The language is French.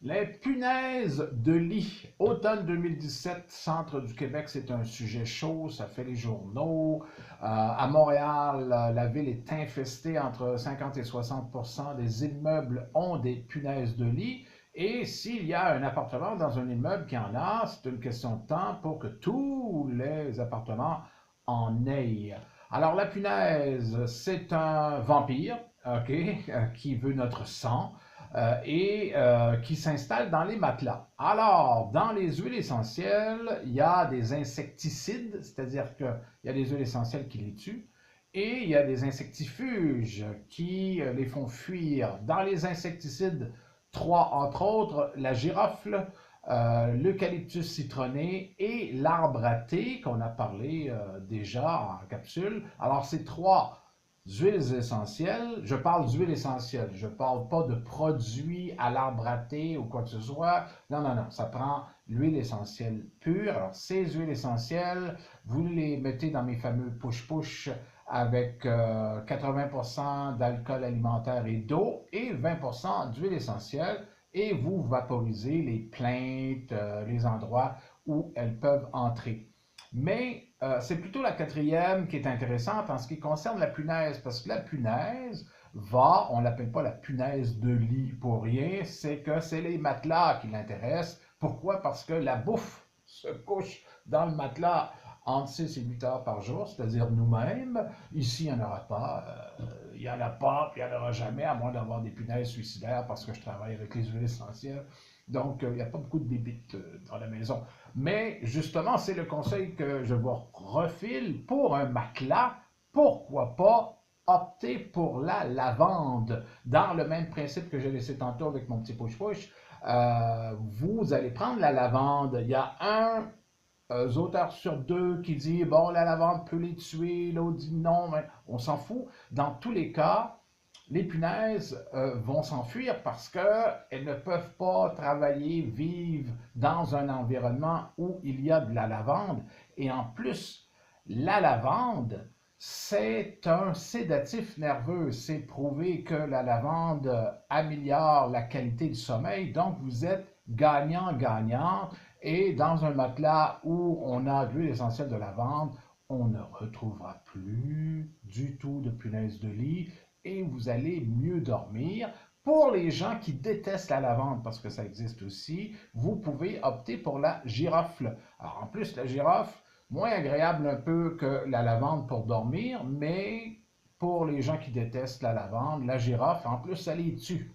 Les punaises de lit. Automne 2017, centre du Québec, c'est un sujet chaud, ça fait les journaux. À Montréal, la ville est infestée entre 50 et 60% des immeubles ont des punaises de lit. Et s'il y a un appartement dans un immeuble qui en a, c'est une question de temps pour que tous les appartements en aient. Alors la punaise, c'est un vampire, ok, qui veut notre sang et qui s'installe dans les matelas. Alors, dans les huiles essentielles, il y a des insecticides, c'est-à-dire qu'il y a des huiles essentielles qui les tuent, et il y a des insectifuges qui les font fuir. Dans les insecticides, trois entre autres, la girofle, l'eucalyptus citronné et l'arbre à thé qu'on a parlé déjà en capsule. Alors, ces trois huiles essentielles, je parle d'huile essentielle, je ne parle pas de produits à l'arbre à thé ou quoi que ce soit. Non, non, non, ça prend l'huile essentielle pure. Alors, ces huiles essentielles, vous les mettez dans mes fameux push-push avec 80% d'alcool alimentaire et d'eau et 20% d'huile essentielle et vous vaporisez les plaintes, les endroits où elles peuvent entrer. Mais c'est plutôt la quatrième qui est intéressante en ce qui concerne la punaise, parce que la punaise va, on ne l'appelle pas la punaise de lit pour rien, c'est que c'est les matelas qui l'intéressent. Pourquoi? Parce que la bouffe se couche dans le matelas entre 6 et 8 heures par jour, c'est-à-dire nous-mêmes. Ici, il n'y en aura pas. Il n'y en a pas, puis il n'y en aura jamais, à moins d'avoir des punaises suicidaires parce que je travaille avec les huiles essentielles. Donc, il n'y a pas beaucoup de bébites dans la maison. Mais justement, c'est le conseil que je vous refile pour un matelas. Pourquoi pas opter pour la lavande? Dans le même principe que j'ai laissé tantôt avec mon petit push-push, vous allez prendre la lavande. Il y a un auteur sur deux qui dit bon, la lavande peut les tuer, l'autre dit non, mais on s'en fout. Dans tous les cas, les punaises vont s'enfuir parce qu'elles ne peuvent pas travailler, vivre dans un environnement où il y a de la lavande. Et en plus, la lavande, c'est un sédatif nerveux. C'est prouvé que la lavande améliore la qualité du sommeil. Donc, vous êtes gagnant-gagnant. Et dans un matelas où on a de l'huile essentielle de lavande, on ne retrouvera plus du tout de punaises de lit et vous allez mieux dormir. Pour les gens qui détestent la lavande, parce que ça existe aussi, vous pouvez opter pour la girofle. Alors en plus, la girofle, moins agréable un peu que la lavande pour dormir, mais pour les gens qui détestent la lavande, la girofle, en plus, ça les tue.